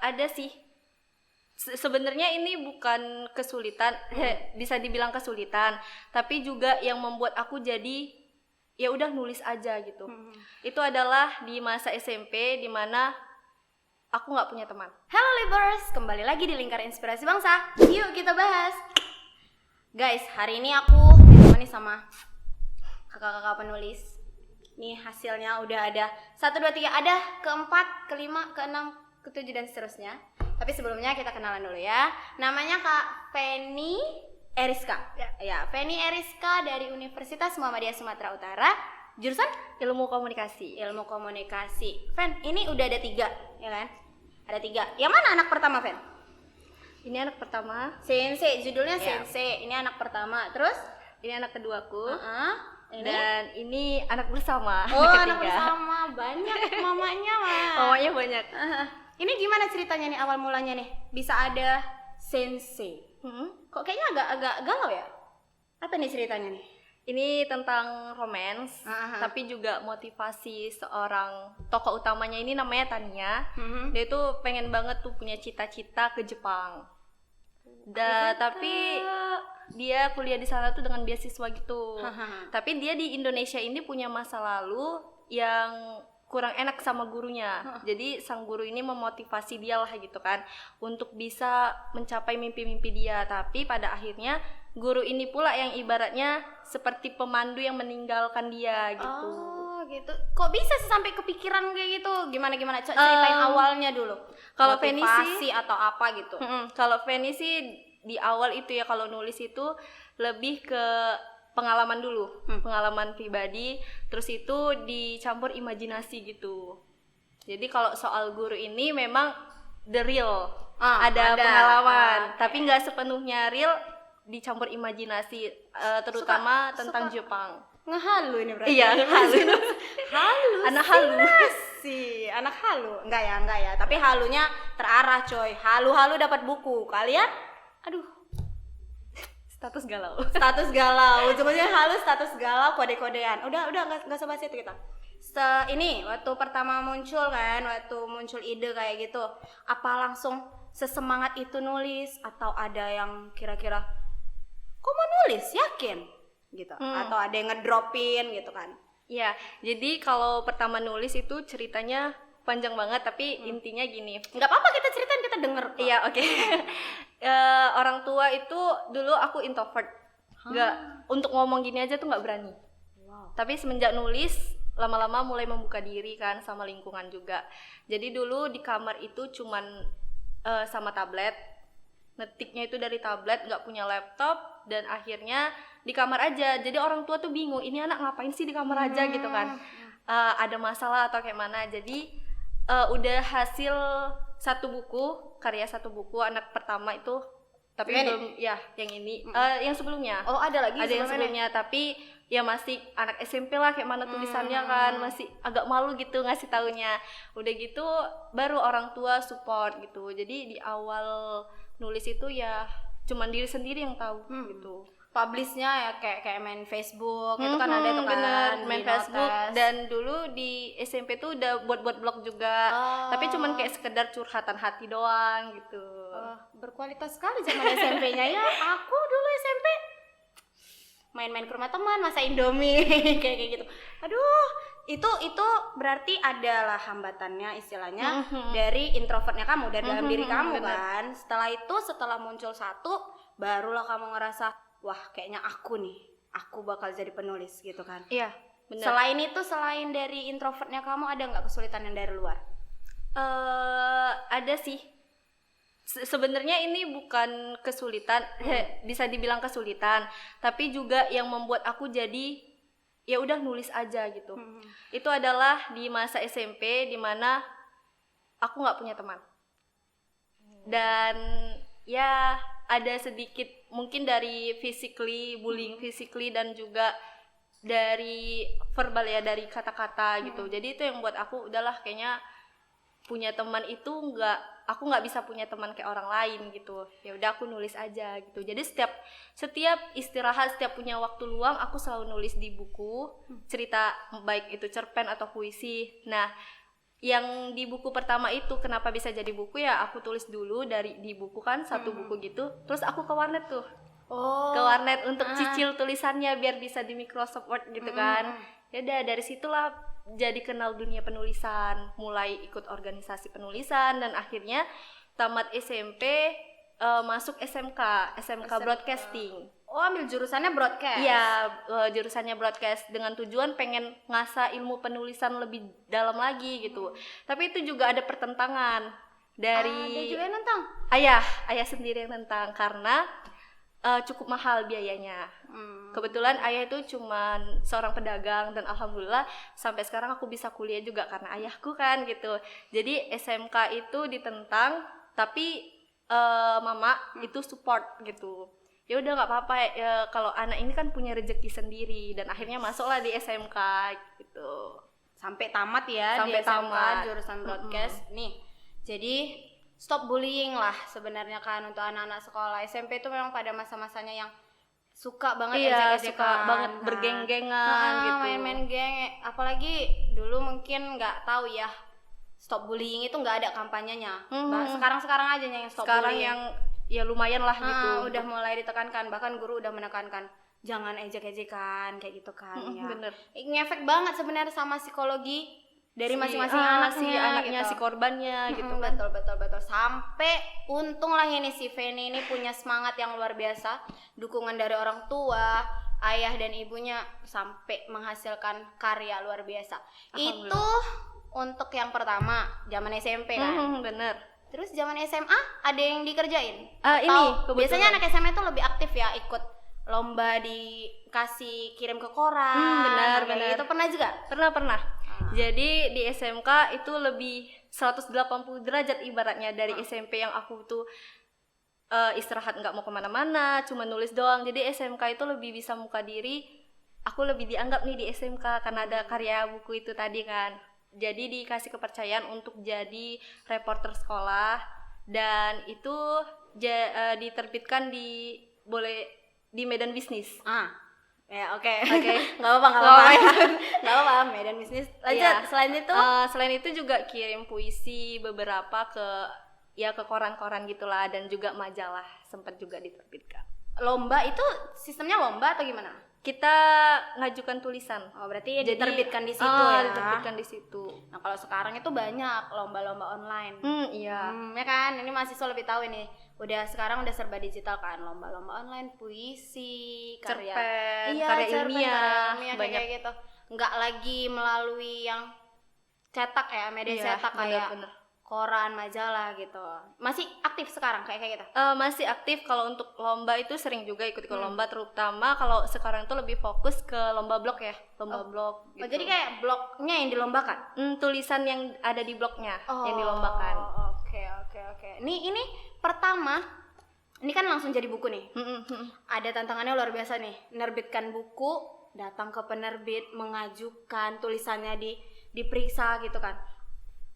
Ada sih. Sebenarnya ini bukan kesulitan, bisa dibilang kesulitan, tapi juga yang membuat aku jadi ya udah nulis aja gitu. Itu adalah di masa SMP di mana aku nggak punya teman. Halo Libers, kembali lagi di Lingkar Inspirasi Bangsa. Yuk kita bahas. Guys, hari ini aku ditemani sama kakak-kakak penulis. Nih hasilnya udah ada 1, 2, 3, ada ke-4, ke-5, ke-6, ke-7 dan seterusnya. Tapi sebelumnya kita kenalan dulu ya. Namanya Kak Feni Eriska. Ya, Feni Eriska dari Universitas Muhammadiyah Sumatera Utara. Jurusan Ilmu komunikasi. Ilmu Komunikasi. Fen, ini udah ada 3, ya kan? Ada 3. Yang mana anak pertama, Fen? Ini anak pertama. Sensei, judulnya Sensei. Ini anak pertama. Terus? Ini anak keduaku. Ini? Dan ini anak bersama. Oh, anak anak bersama. Banyak mamanya, Mas. Mamanya banyak. Ini gimana ceritanya nih awal mulanya nih? Bisa ada Sensei. Kok kayaknya agak galau ya? Apa nih ceritanya nih? Ini tentang romance, tapi juga motivasi seorang tokoh utamanya ini namanya Tania. Dia tuh pengen banget tuh punya cita-cita ke Jepang. Tapi dia kuliah di sana tuh dengan beasiswa gitu. Tapi dia di Indonesia ini punya masa lalu yang kurang enak sama gurunya. Jadi sang guru ini memotivasi dia lah gitu kan untuk bisa mencapai mimpi-mimpi dia. Tapi pada akhirnya guru ini pula yang ibaratnya seperti pemandu yang meninggalkan dia gitu. Oh gitu. Kok bisa sih sampai kepikiran kayak gitu? Gimana ceritain awalnya dulu. Kalau Feni sih atau apa gitu. Kalau Feni sih di awal itu ya kalau nulis itu lebih ke pengalaman dulu, pengalaman pribadi, terus itu dicampur imajinasi gitu. Jadi kalau soal guru ini memang the real, ada pengalaman, tapi nggak sepenuhnya real, dicampur imajinasi, terutama tentang Jepang. Ngehalu ini berarti. Iya, halu. Halu. Anak halu. Sih, anak halu. Enggak ya. Tapi halunya terarah, coy. Halu-halu dapat buku. Kalian? Aduh. Status galau. Ujung-ujungnya halus, status galau, kode-kodean. Udah enggak usah bahas itu kita. Ini waktu pertama muncul kan, waktu muncul ide kayak gitu, apa langsung sesemangat itu nulis atau ada yang kira-kira kok mau nulis, yakin gitu, atau ada yang ngedropin gitu kan? Ya, jadi kalau pertama nulis itu ceritanya panjang banget, tapi intinya gini. Nggak apa-apa kita ceritain, kita denger kok. Iya, oke. Orang tua itu dulu aku introvert, untuk ngomong gini aja tuh nggak berani. Tapi semenjak nulis lama-lama mulai membuka diri kan sama lingkungan juga. Jadi dulu di kamar itu cuman sama tablet, ngetiknya itu dari tablet, nggak punya laptop, dan akhirnya di kamar aja. Jadi orang tua tuh bingung, ini anak ngapain sih di kamar aja gitu kan? Ada masalah atau kayak mana? Jadi udah hasil karya satu buku anak pertama itu, tapi belum ya yang ini, yang sebelumnya. Oh ada yang sebelumnya, tapi ya masih anak SMP lah, kayak mana tulisannya kan masih agak malu gitu ngasih taunya. Udah gitu baru orang tua support gitu. Jadi di awal nulis itu ya cuman diri sendiri yang tahu gitu. Publishnya ya kayak main Facebook itu kan ada tuh kan, bener, main Facebook notes. Dan dulu di SMP tuh udah buat blog juga, tapi cuman kayak sekedar curhatan hati doang gitu. Berkualitas sekali zaman SMP-nya ya. Aku dulu SMP main-main ke rumah teman, masak Indomie kayak gitu. Aduh, itu berarti adalah hambatannya istilahnya dari introvertnya kamu, dari dalam diri kamu kan. Setelah muncul satu, barulah kamu ngerasa wah kayaknya aku bakal jadi penulis gitu kan. Iya, benar. Selain dari introvertnya kamu, ada nggak kesulitan yang dari luar? Ada sih. Sebenarnya ini bukan kesulitan, bisa dibilang kesulitan, tapi juga yang membuat aku jadi ya udah nulis aja gitu. Itu adalah di masa SMP di mana aku nggak punya teman. Dan ya ada sedikit mungkin dari bullying physically, dan juga dari verbal ya, dari kata-kata gitu. Jadi itu yang buat aku udahlah kayaknya punya teman itu aku nggak bisa punya teman kayak orang lain gitu. Ya udah aku nulis aja gitu. Jadi setiap istirahat, setiap punya waktu luang, aku selalu nulis di buku cerita, baik itu cerpen atau puisi. Nah, yang di buku pertama itu kenapa bisa jadi buku ya, aku tulis dulu di buku kan, satu buku gitu, terus aku ke warnet tuh. Ke warnet untuk cicil tulisannya biar bisa di Microsoft Word gitu kan. Ya udah dari situlah jadi kenal dunia penulisan, mulai ikut organisasi penulisan, dan akhirnya tamat SMP masuk SMK Broadcasting. Oh, ambil jurusannya broadcast. Iya, jurusannya broadcast dengan tujuan pengen ngasah ilmu penulisan lebih dalam lagi gitu. Tapi itu juga ada pertentangan dari Ada juga yang nentang. ayah sendiri yang nentang karena cukup mahal biayanya. Kebetulan ayah itu cuman seorang pedagang, dan alhamdulillah sampai sekarang aku bisa kuliah juga karena ayahku kan gitu. Jadi SMK itu ditentang, tapi mama itu support gitu. Ya udah nggak apa-apa ya, kalau anak ini kan punya rezeki sendiri, dan akhirnya masuklah di SMK gitu. Sampai tamat ya, Sampai di SMK tamat. jurusan broadcast. Nih, jadi stop bullying lah sebenarnya kan untuk anak-anak sekolah. SMP itu memang pada masa-masanya yang suka banget ejek-ejekan, suka banget kan. bergeng-gengan gitu. Main-main geng, apalagi dulu mungkin nggak tahu ya, stop bullying itu nggak ada kampanyenya. Sekarang aja yang stop Sekarang bullying. yang ya lumayan lah gitu. Udah mulai ditekankan, bahkan guru udah menekankan jangan ejek-ejekan kayak gitu kan. Ya. Bener. Ngefek banget sebenarnya sama psikologi dari masing-masing si anaknya, gitu. si korbannya gitu kan. Betul. Sampai untung lah ini si Feni ini punya semangat yang luar biasa, dukungan dari orang tua, ayah dan ibunya, sampai menghasilkan karya luar biasa. Itu untuk yang pertama zaman SMP kan. Bener. Terus zaman SMA ada yang dikerjain? Ini kebetulan. Biasanya anak SMA itu lebih aktif ya, ikut lomba, dikasih kirim ke koran. Benar. Itu pernah juga? Pernah. Jadi di SMK itu lebih 180 derajat ibaratnya dari SMP yang aku tuh istirahat nggak mau kemana-mana, cuma nulis doang. Jadi SMK itu lebih bisa muka diri. Aku lebih dianggap nih di SMK karena ada karya buku itu tadi kan. Jadi dikasih kepercayaan untuk jadi reporter sekolah, dan itu diterbitkan di Medan Bisnis. Ya oke. Nggak apa-apa Medan Bisnis. Lanjut. Selain itu juga kirim puisi beberapa ke koran-koran gitulah, dan juga majalah sempat juga diterbitkan. Lomba itu sistemnya lomba atau gimana? Kita ngajukan tulisan. Oh, berarti diterbitkan di situ ya. Diterbitkan di situ. Nah, kalau sekarang itu banyak lomba-lomba online. Iya. Ya kan? Ini mahasiswa lebih tahu ini. Sekarang udah serba digital kan, lomba-lomba online, puisi, karya ilmiah, banyak kayak gitu. Enggak lagi melalui yang cetak ya, media cetak kayak koran, majalah gitu. Masih aktif sekarang kayak gitu? Masih aktif. Kalau untuk lomba itu sering juga ikut lomba, terutama kalau sekarang itu lebih fokus ke lomba blog ya, blog gitu. Oh, jadi kayak blognya yang dilombakan? Tulisan yang ada di blognya yang dilombakan. Oke. Ini pertama, ini kan langsung jadi buku nih. Ada tantangannya luar biasa nih. Menerbitkan buku, datang ke penerbit, mengajukan tulisannya diperiksa gitu kan.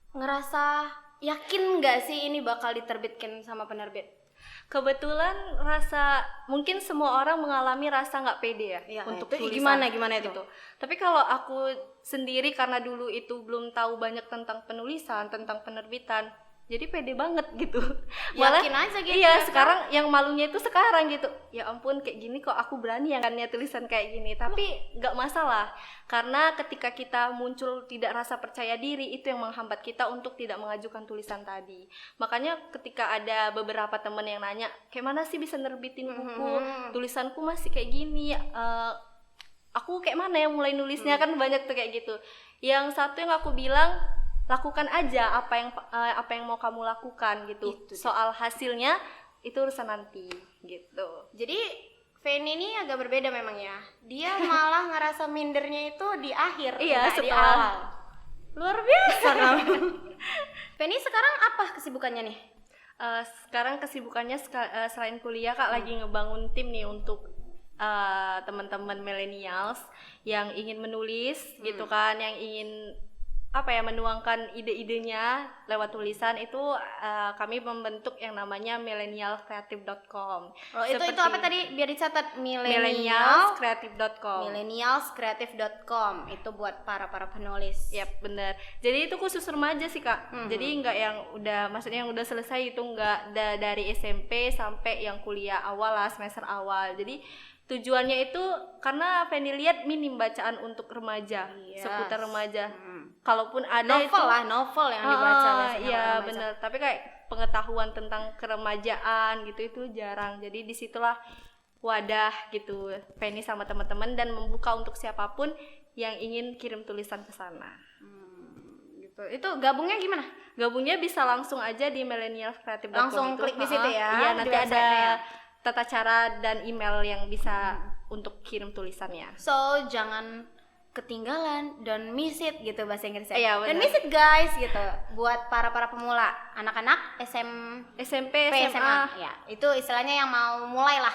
Ngerasa yakin nggak sih ini bakal diterbitkan sama penerbit? Kebetulan mungkin semua orang mengalami rasa nggak pede ya untuk itu tulisan. Gimana itu? Gitu. Tapi kalau aku sendiri karena dulu itu belum tahu banyak tentang penulisan, tentang penerbitan, jadi pede banget gitu. Malah yakin aja gitu. Iya, sekarang yang malunya itu sekarang gitu. Ya ampun, kayak gini kok aku berani ya kan tulisan kayak gini. Tapi nggak masalah, karena ketika kita muncul tidak rasa percaya diri, itu yang menghambat kita untuk tidak mengajukan tulisan tadi. Makanya ketika ada beberapa teman yang nanya, kayak mana sih bisa nerbitin buku, tulisanku masih kayak gini, aku kayak mana yang mulai nulisnya, kan banyak tuh kayak gitu. Yang satu yang aku bilang, lakukan aja apa yang mau kamu lakukan gitu. Soal hasilnya itu urusan nanti gitu. Jadi Feni ini agak berbeda memang ya. Dia malah ngerasa mindernya itu di akhir, di awal. Luar biasa kamu. Feni sekarang apa kesibukannya nih? Sekarang kesibukannya selain kuliah Kak, lagi ngebangun tim nih untuk teman-teman millennials yang ingin menulis gitu kan, yang ingin menuangkan ide-idenya lewat tulisan itu kami membentuk yang namanya millennialscreative.com. Itu apa tadi biar dicatat? millennialscreative.com. millennialscreative.com itu buat para penulis. Yap, benar. Jadi itu khusus remaja sih Kak. Jadi nggak yang udah, maksudnya yang udah selesai itu nggak dari SMP sampai yang kuliah awal lah, semester awal. Jadi tujuannya itu karena Fanny lihat minim bacaan untuk remaja, seputar remaja. Kalaupun ada novel yang dibaca iya benar, tapi kayak pengetahuan tentang keremajaan gitu itu jarang. Jadi disitulah wadah gitu Fanny sama teman-teman dan membuka untuk siapapun yang ingin kirim tulisan ke sana. Gitu. Itu gabungnya gimana? Gabungnya bisa langsung aja di millennialscreative.com. Langsung klik di situ ya. Iya, nanti ada tata cara dan email yang bisa untuk kirim tulisannya. So jangan ketinggalan, don't miss it gitu bahasa Inggrisnya. Iya, don't miss it guys gitu. Buat para pemula, anak-anak SMP, SMA. Ya, itu istilahnya yang mau mulai lah.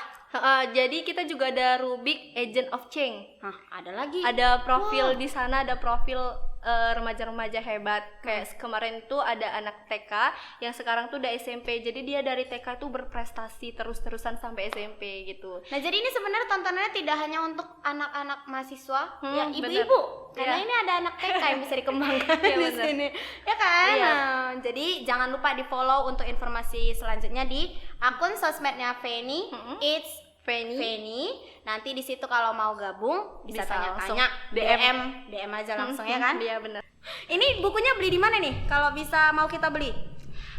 Jadi kita juga ada Rubik Agent of Change. Ada lagi. Ada profil di sana, ada profil remaja-remaja hebat. Kayak kemarin tuh ada anak TK yang sekarang tuh udah SMP. Jadi dia dari TK tuh berprestasi terus-terusan sampai SMP gitu. Nah, jadi ini sebenarnya tontonannya tidak hanya untuk anak-anak mahasiswa, ya ibu-ibu. Karena ini ada anak TK yang bisa dikembangkan di sini. Ya kan? Nah, jadi jangan lupa di-follow untuk informasi selanjutnya di akun sosmednya Fanny. It's Fanny. Nanti di situ kalau mau gabung bisa tanya-tanya, DM aja langsung ya kan? Iya benar. Ini bukunya beli di mana nih? Kalau bisa mau kita beli?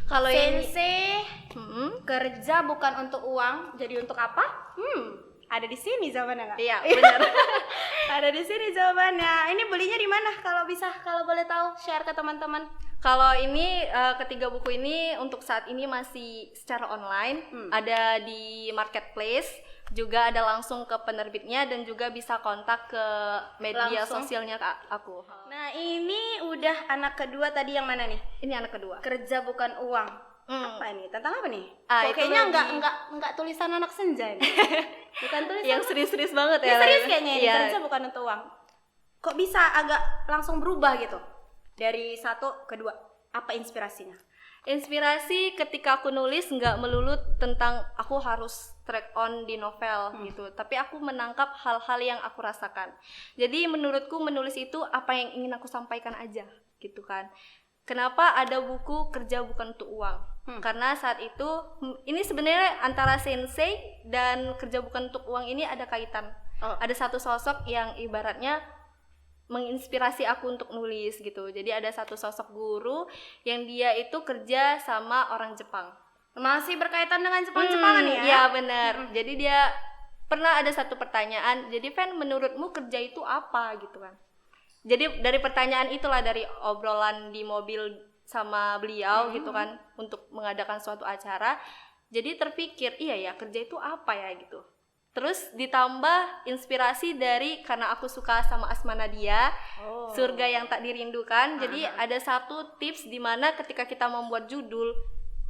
Kalau Sensei kerja bukan untuk uang, jadi untuk apa? Ada di sini jawabannya nggak? Iya benar. Ada di sini jawabannya. Ini belinya di mana? Kalau bisa, kalau boleh tahu, share ke teman-teman. Kalau ini ketiga buku ini untuk saat ini masih secara online, ada di marketplace, juga ada langsung ke penerbitnya dan juga bisa kontak ke media sosialnya aku. Nah, ini udah anak kedua tadi yang mana nih? Ini anak kedua. Kerja bukan uang. Apa ini? Tentang apa nih? Kayaknya enggak tulisan anak senja ini. Bukan tulisan yang serius-serius banget ya. Serius kayaknya ini. Kerja bukan untuk uang. Kok bisa agak langsung berubah gitu? Dari satu ke dua, apa inspirasinya? Inspirasi ketika aku nulis nggak melulu tentang aku harus track on di novel gitu, tapi aku menangkap hal-hal yang aku rasakan. Jadi menurutku menulis itu apa yang ingin aku sampaikan aja gitu kan. Kenapa ada buku Kerja Bukan Untuk Uang? Karena saat itu ini sebenarnya antara Sensei dan Kerja Bukan Untuk Uang ini ada kaitan. Ada satu sosok yang ibaratnya menginspirasi aku untuk nulis gitu. Jadi ada satu sosok guru yang dia itu kerja sama orang Jepang. Masih berkaitan dengan Jepang-Jepangan ya? Iya benar. Jadi dia pernah ada satu pertanyaan. Jadi Fan, menurutmu kerja itu apa gitu kan? Jadi dari pertanyaan itulah, dari obrolan di mobil sama beliau gitu kan untuk mengadakan suatu acara. Jadi terpikir, iya ya kerja itu apa ya gitu. Terus ditambah inspirasi dari karena aku suka sama Asma Nadia, Surga Yang Tak Dirindukan. Jadi ada satu tips di mana ketika kita membuat judul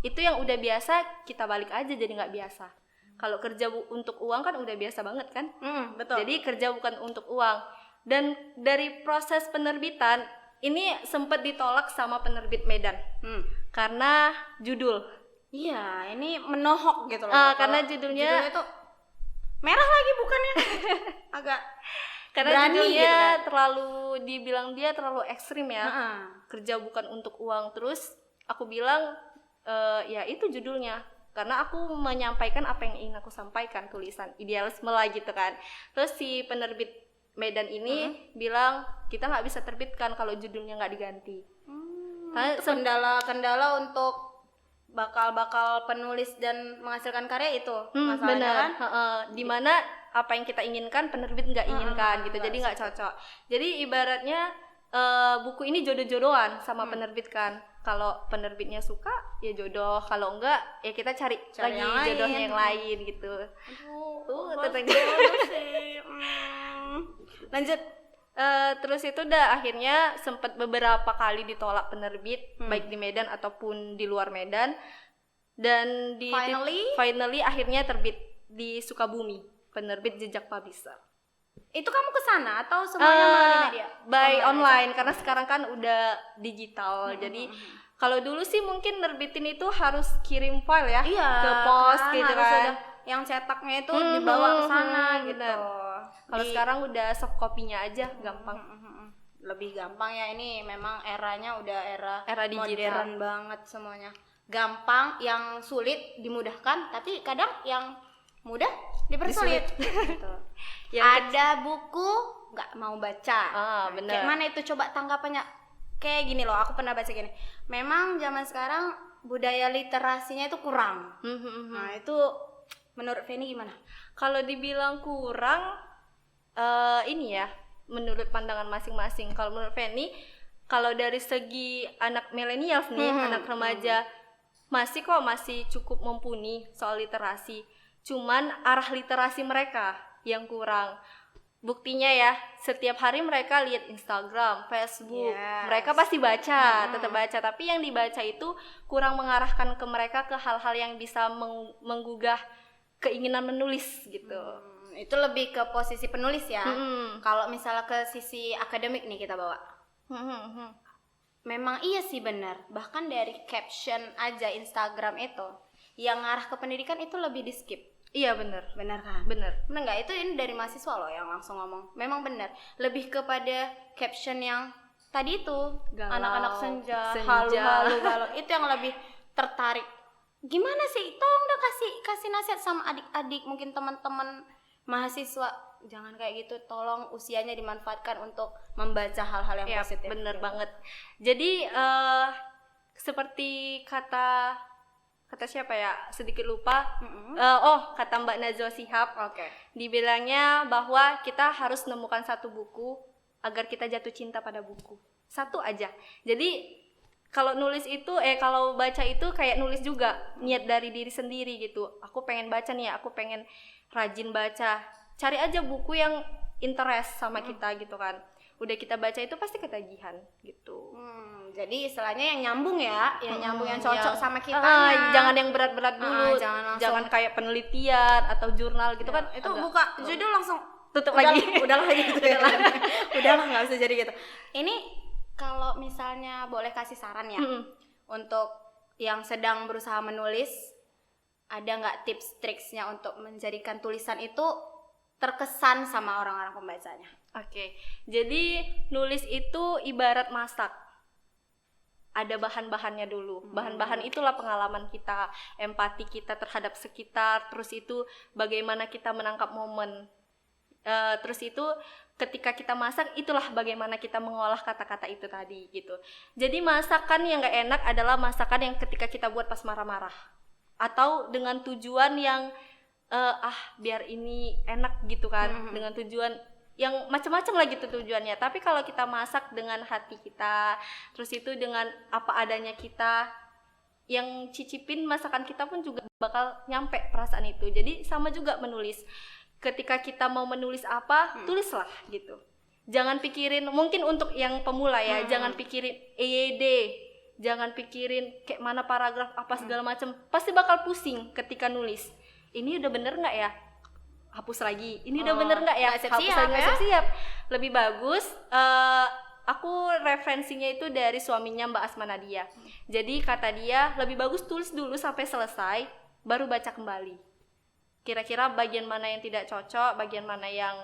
itu yang udah biasa kita balik aja jadi nggak biasa. Kalau kerja untuk uang kan udah biasa banget kan? Betul. Jadi kerja bukan untuk uang. Dan dari proses penerbitan ini sempat ditolak sama penerbit Medan karena judul. Iya, ini menohok gitu loh. Karena judulnya itu merah lagi bukannya? Agak karena berani judulnya gitu kan? terlalu dibilang dia terlalu ekstrim ya. Kerja bukan untuk uang. Terus aku bilang ya itu judulnya karena aku menyampaikan apa yang ingin aku sampaikan, tulisan idealisme lah gitu kan. Terus si penerbit Medan ini bilang kita nggak bisa terbitkan kalau judulnya nggak diganti. Itu kendala untuk bakal penulis dan menghasilkan karya itu masalahnya kan? Dimana apa yang kita inginkan penerbit nggak inginkan gitu, jadi nggak cocok. Jadi ibaratnya buku ini jodoh-jodohan sama penerbit kan. Kalau penerbitnya suka ya jodoh, kalau enggak ya kita cari lagi jodohnya yang lain gitu. Tentang jodoh sih. Lanjut. Terus itu udah akhirnya sempat beberapa kali ditolak penerbit baik di Medan ataupun di luar Medan, dan finally akhirnya terbit di Sukabumi, penerbit Jejak Publisher. Itu kamu ke sana atau semuanya melalui media? By online aja? karena sekarang kan udah digital. Jadi kalau dulu sih mungkin nerbitin itu harus kirim file ya Iya, ke pos gitu harus kan. ada yang cetaknya itu dibawa ke sana gitu. bener. Kalau sekarang udah soft copy-nya aja gampang. Lebih gampang ya, ini memang eranya udah Era digital. modern banget semuanya. Gampang, yang sulit dimudahkan, tapi kadang yang mudah dipersulit. Gitu. Ada buku nggak mau baca. Bener. Kayak mana itu, coba tanggapannya? Kayak gini loh, aku pernah baca gini. Memang zaman sekarang budaya literasinya itu kurang. Nah itu menurut Feni gimana? Kalau dibilang kurang, ini ya, menurut pandangan masing-masing. Kalau menurut Feni, kalau dari segi anak milenial nih, anak remaja, masih cukup mumpuni soal literasi. Cuman arah literasi mereka yang kurang. Buktinya ya, setiap hari mereka lihat Instagram, Facebook, mereka pasti baca, tetap baca. Tapi yang dibaca itu kurang mengarahkan ke mereka ke hal-hal yang bisa menggugah keinginan menulis gitu. Itu lebih ke posisi penulis ya. Kalau misalnya ke sisi akademik nih kita bawa. Memang iya sih benar. Bahkan dari caption aja Instagram itu, yang ngarah ke pendidikan itu lebih di skip. Iya benar. Benar kan? Benar. Benar nggak? Itu ini dari mahasiswa loh yang langsung ngomong. Memang benar. Lebih kepada caption yang tadi itu, Galau, anak-anak senja. senja. Halu, itu yang lebih tertarik. Gimana sih? Tolong dong kasih nasihat sama adik-adik, mungkin teman-teman mahasiswa, jangan kayak gitu, tolong usianya dimanfaatkan untuk membaca hal-hal yang positif. Bener banget. Jadi seperti kata siapa ya, sedikit lupa, kata Mbak Najwa Shihab. Dibilangnya bahwa kita harus menemukan satu buku agar kita jatuh cinta pada buku, satu aja. Jadi kalau nulis itu, kalau baca itu kayak nulis juga, niat dari diri sendiri gitu. Aku pengen baca nih, aku pengen rajin baca. Cari aja buku yang interest sama kita gitu kan. Udah kita baca itu pasti ketagihan gitu. Jadi istilahnya yang nyambung ya, yang nyambung, yang cocok sama kita. Jangan yang berat-berat dulu. Jangan kayak penelitian atau jurnal gitu kan. Itu buka judul langsung tutup lagi. Udahlah gitu ya. Udahlah, nggak usah jadi gitu. Ini kalau misalnya boleh kasih saran ya, untuk yang sedang berusaha menulis, ada nggak tips triksnya untuk menjadikan tulisan itu terkesan sama orang-orang pembacanya? Oke, jadi nulis itu ibarat masak. Ada bahan-bahannya dulu. Bahan-bahan itulah pengalaman kita, empati kita terhadap sekitar, terus itu bagaimana kita menangkap momen. Terus itu ketika kita masak, itulah bagaimana kita mengolah kata-kata itu tadi gitu. Jadi masakan yang gak enak adalah masakan yang ketika kita buat pas marah-marah, atau dengan tujuan yang biar ini enak gitu kan, dengan tujuan yang macam-macam lah gitu tujuannya. Tapi kalau kita masak dengan hati kita, terus itu dengan apa adanya kita, yang cicipin masakan kita pun juga bakal nyampe perasaan itu. Jadi sama juga menulis. Ketika kita mau menulis apa, tulislah gitu. Jangan pikirin, mungkin untuk yang pemula ya, jangan pikirin EYD, jangan pikirin kayak mana paragraf apa segala macam. Pasti bakal pusing ketika nulis. Ini udah bener nggak ya? Hapus lagi. Ini udah bener nggak ya? Hapus lagi, nggak siap. Lebih bagus. Aku referensinya itu dari suaminya Mbak Asma Nadia. Jadi kata dia lebih bagus tulis dulu sampai selesai, baru baca kembali. Kira-kira bagian mana yang tidak cocok, bagian mana yang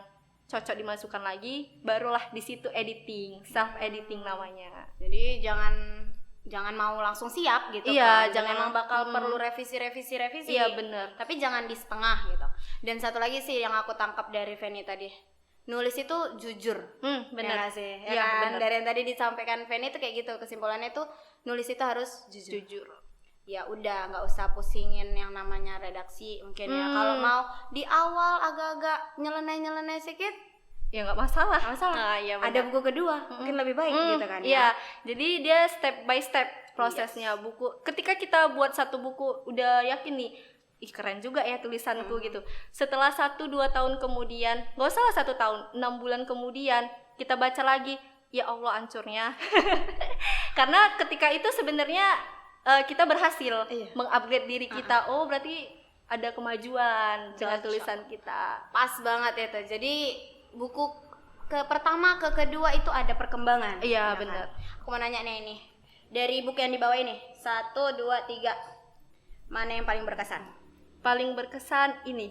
cocok dimasukkan lagi, barulah di situ editing, self editing namanya. Jadi jangan mau langsung siap gitu. Iya, kan. Jangan memang bakal perlu revisi. Iya, bener. Tapi jangan di setengah gitu. Dan satu lagi sih yang aku tangkap dari Feni tadi, nulis itu jujur. Bener. Ya sih. Iya, kan? bener. Dari yang tadi disampaikan Feni itu kayak gitu, kesimpulannya itu nulis itu harus jujur. Ya udah, nggak usah pusingin yang namanya redaksi mungkin ya. Kalau mau di awal agak-agak nyeleneh sedikit, ya nggak masalah. Nah, iya, ada buku kedua mungkin lebih baik gitu kan. Iya, jadi dia step by step prosesnya. Buku, ketika kita buat satu buku udah yakin nih, ih keren juga ya tulisanku gitu. Setelah 1-2 tahun kemudian, nggak usah 1 tahun, 6 bulan kemudian kita baca lagi, ya Allah hancurnya. Karena ketika itu sebenarnya kita berhasil mengupgrade diri kita. Oh berarti ada kemajuan dengan tulisan kita. Pas banget itu. Jadi buku ke pertama ke kedua itu ada perkembangan. Iya, ya benar. Kan? Aku mau nanya nih ini. Dari buku yang di bawah ini, 1, 2, 3. Mana yang paling berkesan? Paling berkesan ini.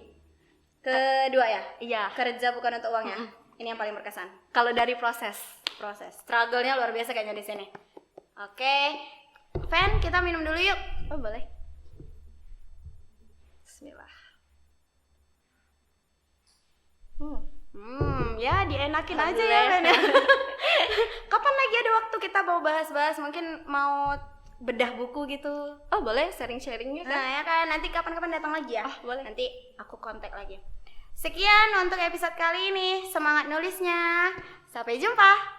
Kedua ya? Iya. Kerja bukan untuk uang ya? Ini yang paling berkesan. Kalau dari proses. Struggle-nya luar biasa kayaknya di sini. Oke. Fan, kita minum dulu yuk. Oh, boleh. Bismillah. Ya dienakin aja ya Fan. Kapan lagi ada waktu kita mau bahas-bahas, mungkin mau bedah buku gitu. Oh, boleh sharing-sharingnya kan? Nah ya kan, nanti kapan-kapan datang lagi ya. Oh, boleh. Nanti aku kontak lagi. Sekian untuk episode kali ini. Semangat nulisnya. Sampai jumpa.